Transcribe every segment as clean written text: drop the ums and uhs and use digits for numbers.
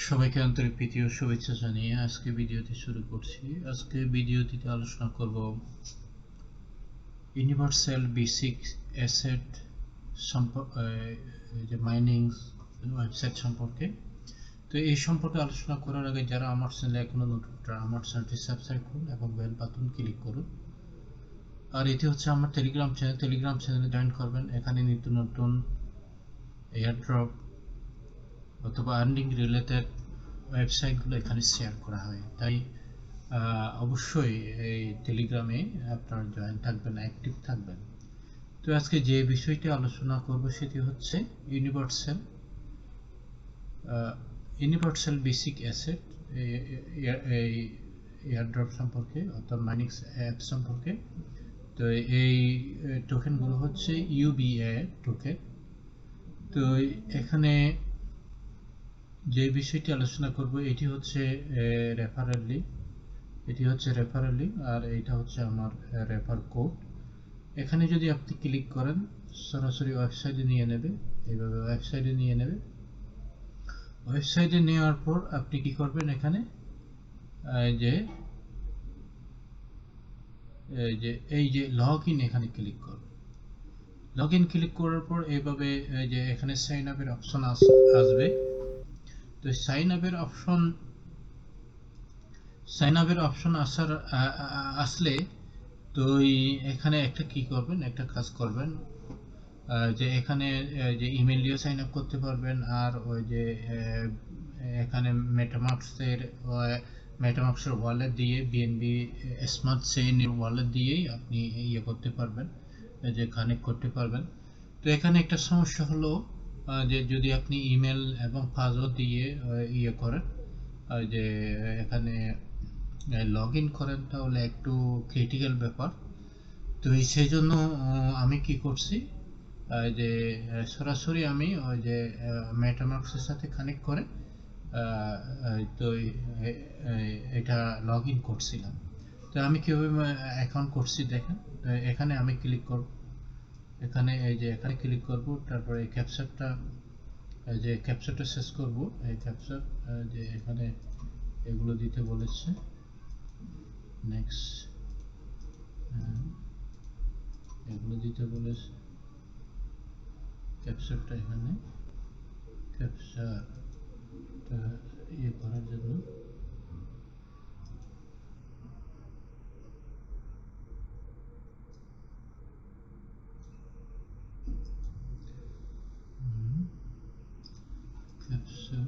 সবাইকে আন্তরিক প্রীতি ও শুভেচ্ছা জানিয়ে আজকে ভিডিওটি শুরু করছি। আজকে ভিডিওটিতে আলোচনা করব ইউনিভার্সাল বেসিক অ্যাসেট যে মাইনিং ওয়েবসাইট সম্পর্কে। তো এই সম্পর্কে আলোচনা করার আগে যারা আমার চ্যানেলে এখনো নতুন তারা আমার চ্যানেলটি সাবস্ক্রাইব করুন এবং বেল বাটন ক্লিক করুন। আর এটি হচ্ছে আমার টেলিগ্রাম চ্যানেলে জয়েন করবেন। এখানে নিত্য নতুন এয়ারড্রপ অথবা আর্নিং রিলেটেড ওয়েবসাইটগুলো এখানে শেয়ার করা হয়, তাই অবশ্যই এই টেলিগ্রামে আপনারা জয়েন থাকবেন, অ্যাক্টিভ থাকবেন। তো আজকে যে বিষয়টি আলোচনা করব সেটি হচ্ছে ইউনিভার্সাল বেসিক অ্যাসেট এই এয়ারড্রপ সম্পর্কে অর্থাৎ মাইনিং অ্যাপ সম্পর্কে। তো এই টোকেনগুলো হচ্ছে UBA টোকেন। তো এখানে যে বিষয়টি আলোচনা করব এটি হচ্ছে রেফারেল লিংক, আর এটা হচ্ছে আমার রেফার কোড। এখানে যদি আপনি ক্লিক করেন সরাসরি ওয়েবসাইটে নিয়ে নেবে, এইভাবে ওয়েবসাইটে নিয়ে নেবে। ওয়েবসাইটে নেওয়ার পর আপনি কি করবেন, এখানে এই যে লগ ইন, এখানে ক্লিক করবেন। লগ ইন ক্লিক করার পর এইভাবে যে এখানে সাইন আপের অপশন আসবে। তো সাইন আপের অপশন আসলে তো এখানে একটা কাজ করবেন, যে এখানে যে ইমেল দিয়ে সাইন আপ করতে পারবেন, আর ওই যে এখানে মেটামাক্সের ওয়ালেট দিয়ে বিএনবি স্মার্ট চেইনের ওয়ালেট দিয়েই আপনি করতে পারবেন, যে কানেক্ট করতে পারবেন। তো এখানে একটা সমস্যা হলো যে যদি আপনি ইমেল এবং পাসওয়ার্ড দিয়ে করেন, যে এখানে লগ ইন করেন, তাহলে একটু ক্রিটিক্যাল ব্যাপার। তো সেই জন্য আমি কি করছি, যে সরাসরি আমি ওই যে মেটামাক্সের সাথে কানেক্ট করে তো এটা লগ ইন করছিলাম। তো আমি কিভাবে অ্যাকাউন্ট করছি দেখেন। এখানে আমি ক্লিক করব, এখানে ক্লিক করব, তারপরে এই ক্যাপচারটা শেষ করব। এই ক্যাপচার যে এখানে এগুলো দিতে বলেছে, নেক্সট এগুলো দিতে বলেছে। ক্যাপচারটা এখানে ক্যাপচারটা করার জন্য ক্যাপচার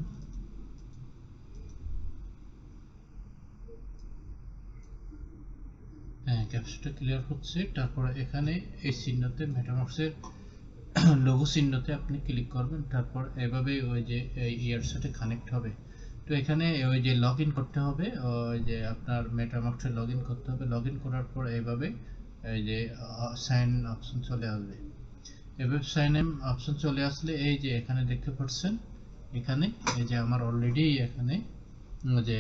ক্যাপচারটা ক্লিয়ার হচ্ছে। তারপরে এখানে এই চিহ্নতে মেটামাক্সের লোগো চিহ্নতে আপনি ক্লিক করবেন, তারপর এভাবে ওই যে ইয়ার সাথে কানেক্ট হবে। তো এখানে ওই যে লগ ইন করতে হবে, ওই যে আপনার মেটামাক্সে লগ ইন করতে হবে। লগ ইন করার পর এইভাবে এই যে সাইন অপশন চলে আসবে। এভাবে সাইন ইন অপশন চলে আসলে এই যে এখানে দেখতে পাচ্ছেন, এখানে এই যে আমার অলরেডি এখানে যে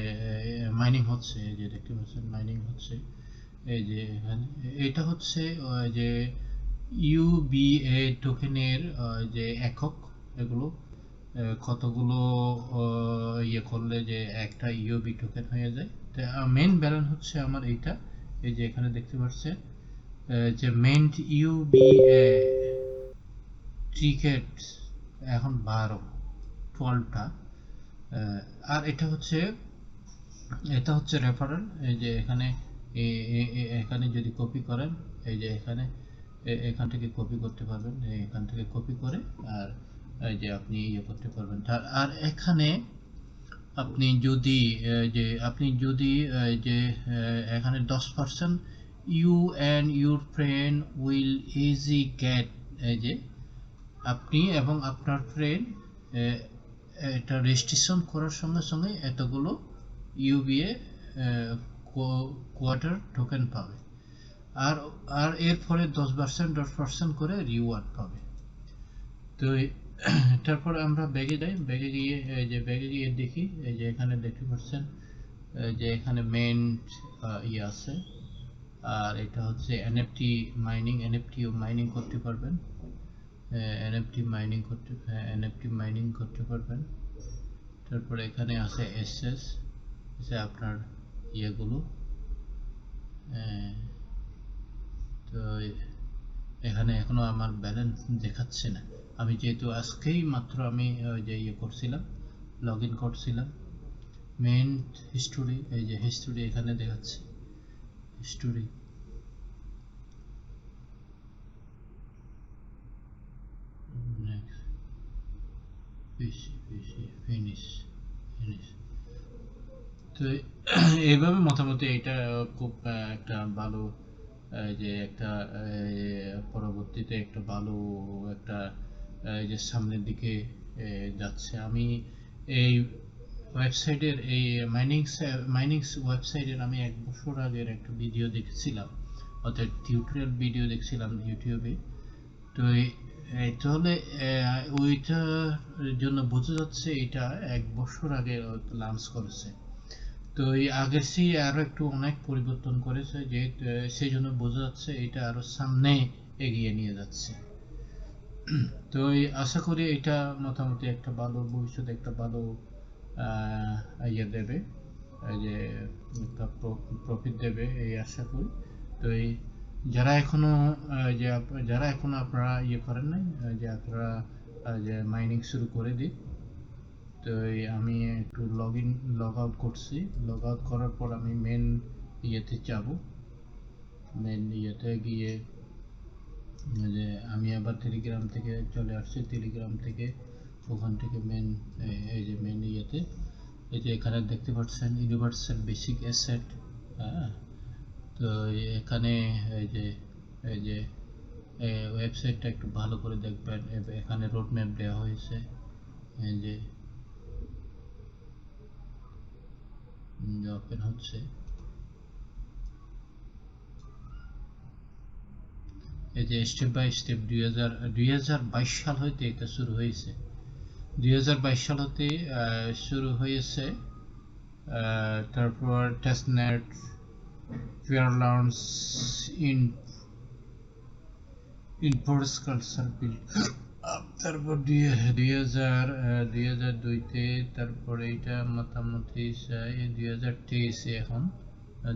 মাইনিং হচ্ছে, এই যে দেখতে পাচ্ছেন মাইনিং হচ্ছে। এই যে এখানে এটা হচ্ছে যে UBA টোকেনের যে একক, এগুলো কতগুলো করলে যে একটা UB টোকেন হয়ে যায়। তো মেইন ব্যালেন্স হচ্ছে আমার এইটা, এই যে এখানে দেখতে পাচ্ছেন যে মেইন UBA টিকেট এখন 12টা। আর এটা হচ্ছে রেফারেল। এই যে এখানে যদি কপি করেন, এই যে এখান থেকে কপি করতে পারবেন, এখান থেকে কপি করে আর এই যে আপনি করতে পারবেন। আর এখানে আপনি যদি এখানে 10% you and your friend will easy get, এই যে আপনি এবং আপনার ফ্রেন্ড এটা রেজিস্ট্রেশন করার সঙ্গে সঙ্গে এতগুলো UBA কোয়ার্টার টোকেন পাবে, আর এর ফলে 10% করে রিওয়ার্ড পাবে। তো তারপর আমরা ব্যাগে গিয়ে দেখি, এই যে এখানে দেখতে পাচ্ছেন যে এখানে মেইন আছে, আর এটা হচ্ছে NFT মাইনিং করতে পারবেন। NFT মাইনিং করতে পারবেন। তারপরে এখানে আছে এসএস, যে আপনার ইয়েগুলো। তো এখানে এখনো আমার ব্যালেন্স দেখাচ্ছে না, আমি যেহেতু আজকেই মাত্র আমি ওই যে ইয়ে করছিলাম, লগ ইন করছিলাম। মেইন হিস্টোরি, এই যে হিস্টোরি এখানে দেখাচ্ছে হিস্টোরি। ফিনিশ। তো এইভাবে মোটামুটি এটা খুব একটা ভালো, যে একটা পরবর্তীতে একটা ভালো একটা যে সামনের দিকে যাচ্ছে। আমি এই ওয়েবসাইটের এই মাইনিংস ওয়েবসাইটের আমি 1 বছর আগের একটা ভিডিও দেখছিলাম, অর্থাৎ টিউটোরিয়াল ভিডিও দেখছিলাম ইউটিউবে। তো তাহলে ওইটার জন্য বোঝা যাচ্ছে এটা 1 বছর আগে লঞ্চ করেছে। তো এই আগের চেয়ে আরো একটু অনেক পরিবর্তন করেছে, যে সেই জন্য বোঝা যাচ্ছে এটা আরো সামনে এগিয়ে নিয়ে যাচ্ছে। তো আশা করি এটা মোটামুটি একটা ভালো ভবিষ্যতে একটা ভালো ইয়ে দেবে, যে একটা প্রফিট দেবে এই আশা করি। তো এই যারা এখনো যারা এখনো আপনারা ইয়ে করেন নাই, যে আপনারা যে মাইনিং শুরু করে দিন। তো আমি একটু লগ আউট করছি, লগ আউট করার পর আমি মেন ইয়েতে যাব, মেন ইয়েতে গিয়ে যে আমি আবার টেলিগ্রাম থেকে চলে আসছি, টেলিগ্রাম থেকে ওখান থেকে মেন এই যে মেন ইয়েতে, এই যে এখানে দেখতে পাচ্ছেন ইউনিভার্সাল বেসিক অ্যাসেট। হ্যাঁ, তো এখানে এই যে ওয়েবসাইটটা একটু ভালো করে দেখবেন, এখানে রোড ম্যাপ দেওয়া হয়েছে। এই যে ওপেন হচ্ছে, এই যে স্টেপ বাই স্টেপ 2022 সাল হইতে এটা শুরু হয়েছে, 2022 সাল হতে শুরু হয়েছে। তারপর testnet, fair launch, enforce culture build, তারপর 2002তে, তারপরে এটা মোটামুটি 2023-এ এখন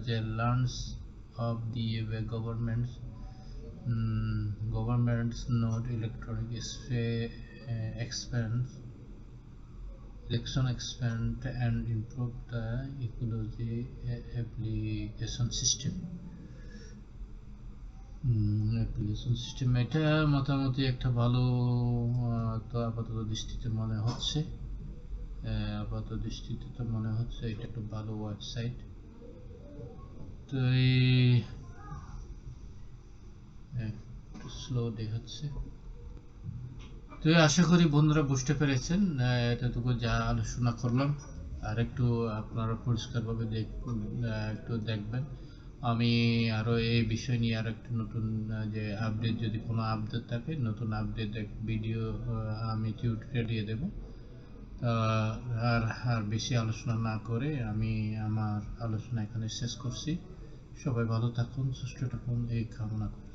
যে launch of the governments note electronic election expand and improve the ecology application system. এটা মোটামুটি একটা ভালো, তো আপাতত দৃষ্টিতে মনে হচ্ছে, এটা একটা ভালো ওয়েবসাইট। তো একটু স্লো দেখাচ্ছে। তো আশা করি বন্ধুরা বুঝতে পেরেছেন, এতটুকু যা আলোচনা করলাম আর একটু আপনারা পরিষ্কারভাবে একটু দেখবেন। আমি আরো এই বিষয় নিয়ে আর একটা নতুন যে আপডেট, যদি কোনো আপডেট থাকে, নতুন আপডেট ভিডিও আমি টিউটোরিয়াল দিয়ে দেব। আর বেশি আলোচনা না করে আমি আমার আলোচনা এখানে শেষ করছি। সবাই ভালো থাকুন, সুস্থ থাকুন এই কামনা করি।